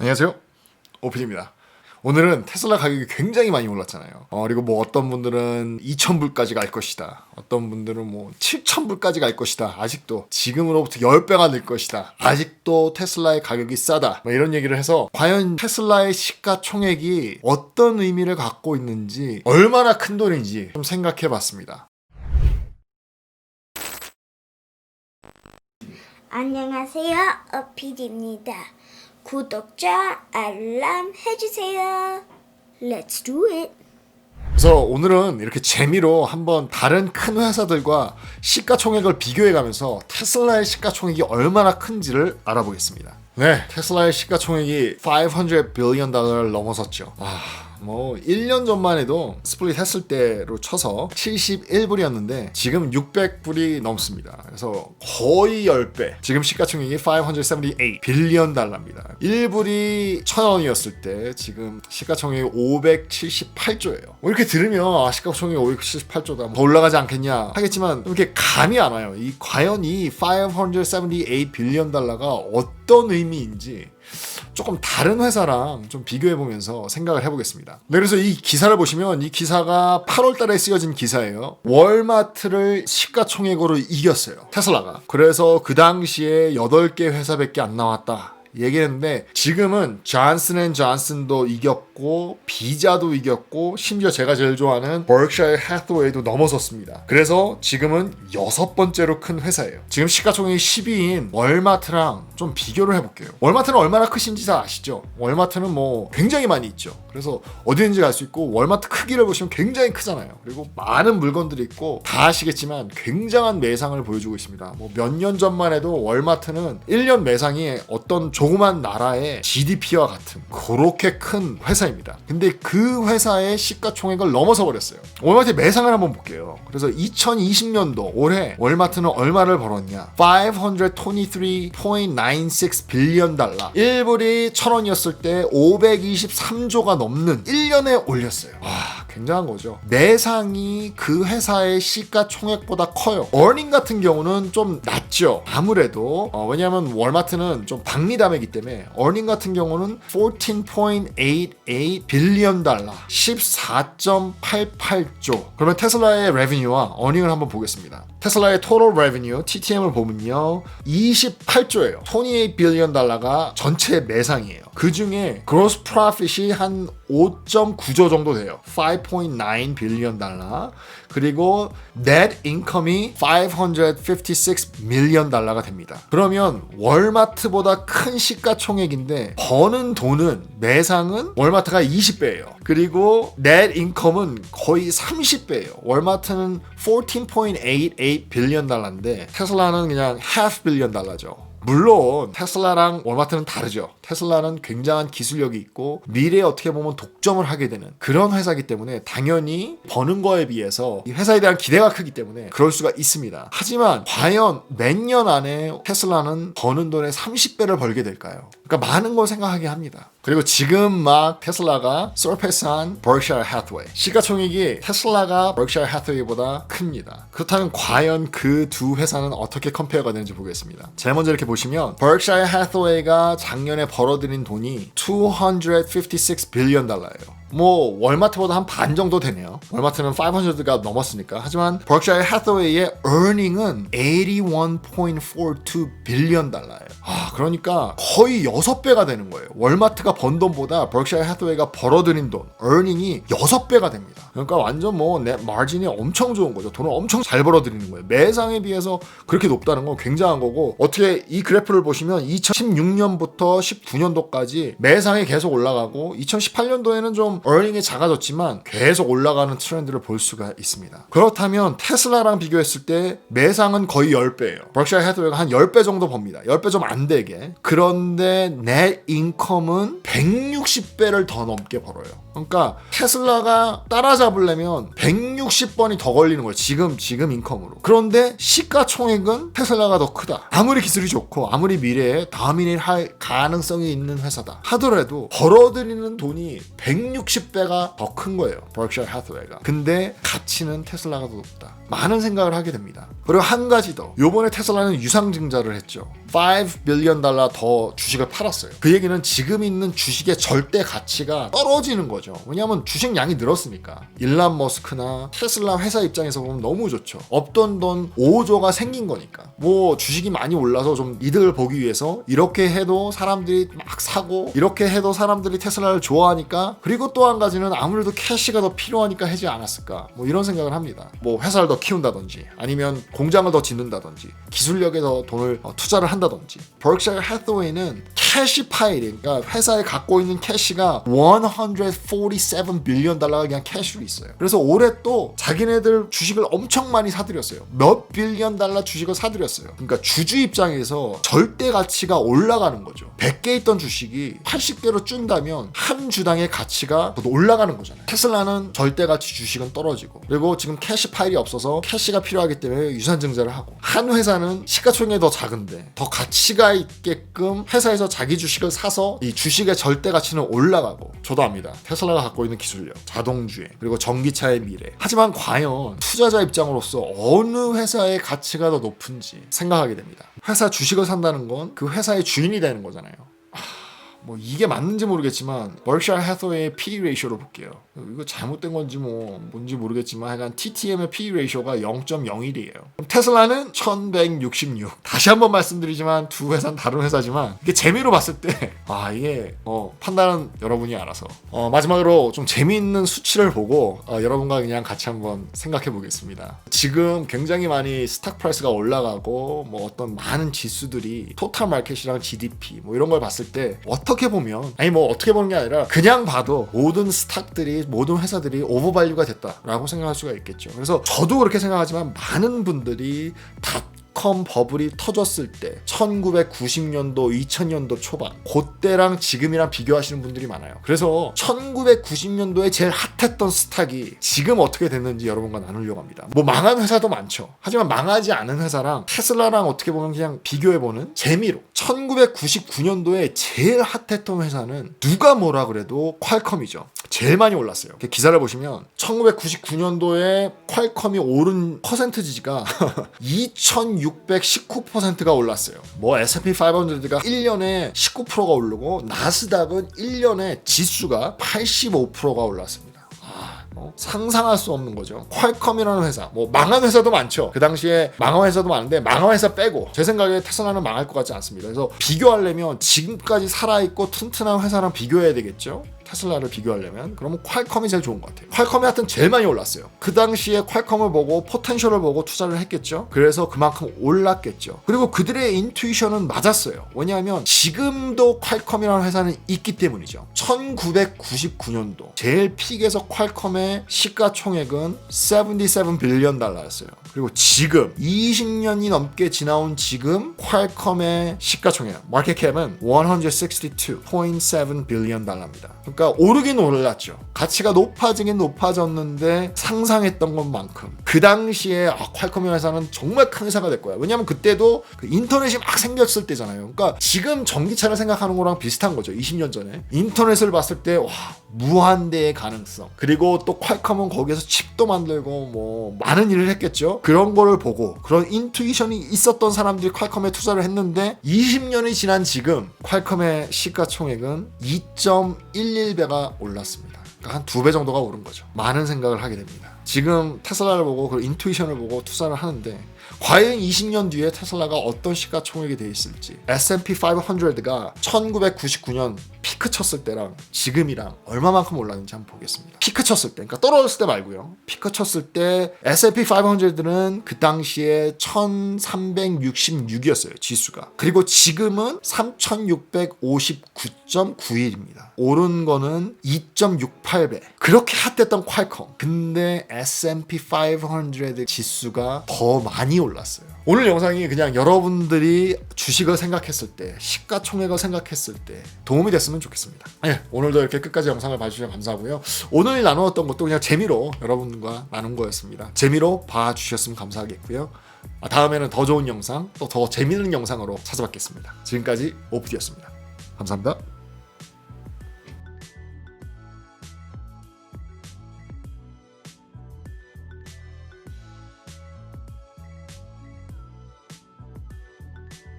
안녕하세요, 오피디입니다. 오늘은 테슬라 가격이 굉장히 많이 올랐잖아요. 그리고 뭐 어떤 분들은 2,000불까지 갈 것이다. 어떤 분들은 뭐 7,000불까지 갈 것이다. 아직도 지금으로부터 10배가 늘 것이다. 아직도 테슬라의 가격이 싸다. 뭐 이런 얘기를 해서 과연 테슬라의 시가총액이 어떤 의미를 갖고 있는지, 얼마나 큰 돈인지 좀 생각해 봤습니다. 안녕하세요, 오피디입니다. 구독자 알람 해주세요. Let's do it. 그래서 오늘은 이렇게 재미로 한번 다른 큰 회사들과 시가총액을 비교해가면서 테슬라의 시가총액이 얼마나 큰지를 알아보겠습니다. 네, 테슬라의 시가총액이 500 빌리언 달러를 넘어섰죠. 뭐 1년 전만 해도 스플릿 했을 때로 쳐서 71불이었는데 지금 600불이 넘습니다. 그래서 거의 10배. 지금 시가총액이 578 빌리언 달러입니다. 1불이 1,000원이었을 때 지금 시가총액이 578조예요. 뭐 이렇게 들으면 시가총액이 578조다, 더 올라가지 않겠냐 하겠지만 이렇게 감이 안 와요. 과연 이 578 빌리언 달러가 어떤 의미인지 조금 다른 회사랑 좀 비교해보면서 생각을 해보겠습니다. 네, 그래서 이 기사를 보시면 이 기사가 8월 달에 쓰여진 기사예요. 월마트를 시가총액으로 이겼어요, 테슬라가. 그래서 그 당시에 8개 회사밖에 안 나왔다 얘기했는데 지금은 존슨앤존슨도 이겼고 비자도 이겼고 심지어 제가 제일 좋아하는 버크셔 해서웨이도 넘어섰습니다. 그래서 지금은 6번째로 큰 회사예요. 지금 시가총액이 10위인 월마트랑 좀 비교를 해볼게요. 월마트는 얼마나 크신지 다 아시죠? 월마트는 뭐 굉장히 많이 있죠. 그래서 어디든지 갈 수 있고 월마트 크기를 보시면 굉장히 크잖아요. 그리고 많은 물건들이 있고 다 아시겠지만 굉장한 매상을 보여주고 있습니다. 뭐 몇 년 전만 해도 월마트는 1년 매상이 어떤 조그만 나라의 GDP와 같은 그렇게 큰 회사입니다. 근데 그 회사의 시가총액을 넘어서 버렸어요. 월마트의 매상을 한번 볼게요. 그래서 2020년도 올해 월마트는 얼마를 벌었냐? 523.96 빌리언 달러. 1불이 1,000원이었을 때 523조가 넘는 1년에 올렸어요. 굉장한 거죠. 매상이 그 회사의 시가총액보다 커요. 어닝 같은 경우는 좀 낮죠. 아무래도 왜냐하면 월마트는 좀 박리담이기 때문에 어닝 같은 경우는 14.88 빌리언 달러, 14.88조. 그러면 테슬라의 레비뉴와 어닝을 한번 보겠습니다. 테슬라의 토탈 레비뉴 TTM을 보면요, 28조예요. 28 빌리언 달러가 전체 매상이에요. 그 중에 gross profit이 한 5.9조 정도 돼요. 5.9 빌리언 달러. 그리고 net income이 556 밀리언 달러가 됩니다. 그러면 월마트보다 큰 시가총액인데 버는 돈은, 매상은 월마트가 20배예요. 그리고 net income은 거의 30배예요. 월마트는 14.88 빌리언 달러인데 테슬라는 그냥 half 빌리언 달러죠. 물론 테슬라랑 월마트는 다르죠. 테슬라는 굉장한 기술력이 있고 미래에 어떻게 보면 독점을 하게 되는 그런 회사이기 때문에 당연히 버는 거에 비해서 이 회사에 대한 기대가 크기 때문에 그럴 수가 있습니다. 하지만 과연 몇 년 안에 테슬라는 버는 돈의 30배를 벌게 될까요? 그러니까 많은 걸 생각하게 합니다. 그리고 지금 막 테슬라가 서패스한 버크셔 해서웨이. 시가총액이 테슬라가 버크셔 해서웨이보다 큽니다. 그렇다면 과연 그 두 회사는 어떻게 컴페어가 되는지 보겠습니다. 제일 먼저 이렇게 보시면 버크셔 해서웨이가 작년에 벌어들인 돈이 256 빌리언 달러예요. 뭐 월마트보다 한 반 정도 되네요. 월마트는 500가 넘었으니까. 하지만 버크셔 해서웨이의 earning은 81.42 빌리언 달러예요. 그러니까 거의 6배가 되는 거예요. 월마트가 번 돈보다 버크셔 해서웨이가 벌어들인 돈, earning이 6배가 됩니다. 그러니까 완전 뭐 넷 마진이 엄청 좋은 거죠. 돈을 엄청 잘 벌어들이는 거예요. 매상에 비해서 그렇게 높다는 건 굉장한 거고, 어떻게 이 그래프를 보시면 2016년부터 19년도까지 매상이 계속 올라가고 2018년도에는 좀 earning이 작아졌지만 계속 올라가는 트렌드를 볼 수가 있습니다. 그렇다면 테슬라랑 비교했을 때 매상은 거의 10배예요. 버크셔 해서웨이가 한 10배 정도 법니다. 10배 좀 안 되게. 그런데 net income은 160배를 더 넘게 벌어요. 그러니까 테슬라가 따라잡으려면 160번이 더 걸리는 거예요. 지금 인컴으로. 그런데 시가총액은 테슬라가 더 크다. 아무리 기술이 좋고 아무리 미래에 다민일 할 가능성이 있는 회사다 하더라도 벌어들이는 돈이 160배가 더 큰 거예요. 버크셔 해서웨이가. 근데 가치는 테슬라가 더 높다. 많은 생각을 하게 됩니다. 그리고 한 가지 더. 요번에 테슬라는 유상증자를 했죠. $5 빌리언 더 주식을 팔았어요. 그 얘기는 지금 있는 주식의 절대 가치가 떨어지는 거죠. 왜냐하면 주식 양이 늘었으니까. 일론 머스크나 테슬라 회사 입장에서 보면 너무 좋죠. 없던 돈 5조가 생긴 거니까. 뭐 주식이 많이 올라서 좀 이득을 보기 위해서 이렇게 해도 사람들이 막 사고 이렇게 해도 사람들이 테슬라를 좋아하니까 그리고 또 한 가지는 아무래도 캐시가 더 필요하니까 하지 않았을까. 뭐 이런 생각을 합니다. 뭐 회사를 더 키운다든지 아니면 공장을 더 짓는다든지 기술력에 더 돈을 투자를 한다든지. 버크셔 해서웨이는 캐시 파일이 그러니까 회사에 갖고 있는 캐시가 $147 빌리언 그냥 캐시로 있어요. 그래서 올해 또 자기네들 주식을 엄청 많이 사들였어요. 몇 빌리언 달러 주식을 사들였어요. 그러니까 주주 입장에서 절대 가치가 올라가는 거죠. 100개 있던 주식이 80개로 준다면 한 주당의 가치가 더 올라가는 거잖아요. 테슬라는 절대 가치 주식은 떨어지고 그리고 지금 캐시 파일이 없어서 캐시가 필요하기 때문에 유산증자를 하고 한 회사는 시가총액이 더 작은데 더 가치가 있게끔 회사에서 자기 주식을 사서 이 주식의 절대 가치는 올라가고 저도 압니다. 테슬라가 갖고 있는 기술력, 자동주행, 그리고 전기차의 미래. 하지만 과연 투자자 입장으로서 어느 회사의 가치가 더 높은지 생각하게 됩니다. 회사 주식을 산다는 건 그 회사의 주인이 되는 거잖아요. 뭐 이게 맞는지 모르겠지만 버크셔 해서웨이의 P/E 레이쇼로 볼게요. 이거 잘못된 건지 뭐 뭔지 모르겠지만 하여간 TTM의 P/E 레이쇼가 0.01이에요. 테슬라는 1166. 다시 한번 말씀드리지만 두 회사는 다른 회사지만 이게 재미로 봤을 때 이게 판단은 여러분이 알아서. 마지막으로 좀 재미있는 수치를 보고 여러분과 그냥 같이 한번 생각해 보겠습니다. 지금 굉장히 많이 스탁 프라이스가 올라가고 뭐 어떤 많은 지수들이 토탈 마켓이랑 GDP 뭐 이런 걸 봤을 때 어떻게 보면 어떻게 보는 게 아니라 그냥 봐도 모든 스탁들이 모든 회사들이 오버밸류가 됐다라고 생각할 수가 있겠죠. 그래서 저도 그렇게 생각하지만 많은 분들이 닷컴 버블이 터졌을 때 1990년도 2000년도 초반 그때랑 지금이랑 비교하시는 분들이 많아요. 그래서 1990년도에 제일 핫했던 스탁이 지금 어떻게 됐는지 여러분과 나누려고 합니다. 뭐 망한 회사도 많죠. 하지만 망하지 않은 회사랑 테슬라랑 어떻게 보면 그냥 비교해보는 재미로 1999년도에 제일 핫했던 회사는 누가 뭐라 그래도 퀄컴이죠. 제일 많이 올랐어요. 기사를 보시면 1999년도에 퀄컴이 오른 퍼센트지가 2619%가 올랐어요. 뭐 S&P 500가 1년에 19%가 오르고 나스닥은 1년에 지수가 85%가 올랐습니다. 상상할 수 없는 거죠. 퀄컴이라는 회사, 뭐 망한 회사도 많죠. 그 당시에 망한 회사도 많은데 망한 회사 빼고 제 생각에 테슬라는 망할 것 같지 않습니다. 그래서 비교하려면 지금까지 살아있고 튼튼한 회사랑 비교해야 되겠죠. 테슬라를 비교하려면 그러면 퀄컴이 제일 좋은 것 같아요. 퀄컴이 하여튼 제일 많이 올랐어요. 그 당시에 퀄컴을 보고 포텐셜을 보고 투자를 했겠죠. 그래서 그만큼 올랐겠죠. 그리고 그들의 인투이션은 맞았어요. 왜냐하면 지금도 퀄컴이라는 회사는 있기 때문이죠. 1999년도 제일 픽에서 퀄컴의 시가총액은 77 빌리언 달러였어요. 그리고 지금 20년이 넘게 지나온 지금 퀄컴의 시가총액 마켓캡은 162.7 빌리언 달러입니다. 그러니까 오르긴 올랐죠. 가치가 높아지긴 높아졌는데 상상했던 것만큼 그 당시에 퀄컴 회사는 정말 큰 회사가 될 거야. 왜냐하면 그때도 그 인터넷이 막 생겼을 때잖아요. 그러니까 지금 전기차를 생각하는 거랑 비슷한 거죠. 20년 전에 인터넷을 봤을 때 무한대의 가능성. 그리고 또 퀄컴은 거기에서 칩도 만들고 뭐 많은 일을 했겠죠. 그런 거를 보고 그런 인투이션이 있었던 사람들이 퀄컴에 투자를 했는데 20년이 지난 지금 퀄컴의 시가총액은 2.11배가 올랐습니다. 그러니까 한 2배 정도가 오른 거죠. 많은 생각을 하게 됩니다. 지금 테슬라를 보고 그 인투이션을 보고 투자를 하는데 과연 20년 뒤에 테슬라가 어떤 시가총액이 돼 있을지 S&P 500가 1999년 피크 쳤을 때랑 지금이랑 얼마만큼 올랐는지 한번 보겠습니다. 피크 쳤을 때, 그러니까 떨어졌을 때 말고요. 피크 쳤을 때 S&P 500은 그 당시에 1366이었어요. 지수가. 그리고 지금은 3659.91입니다. 오른 거는 2.68배. 그렇게 핫했던 퀄컴. 근데 S&P 500 지수가 더 많이 올랐어요. 오늘 영상이 그냥 여러분들이 주식을 생각했을 때, 시가총액을 생각했을 때 도움이 됐으면 좋겠습니다. 네, 오늘도 이렇게 끝까지 영상을 봐주셔서 감사하고요. 오늘 나누었던 것도 그냥 재미로 여러분과 나눈 거였습니다. 재미로 봐주셨으면 감사하겠고요. 다음에는 더 좋은 영상, 또 더 재미있는 영상으로 찾아뵙겠습니다. 지금까지 오프디였습니다. 감사합니다.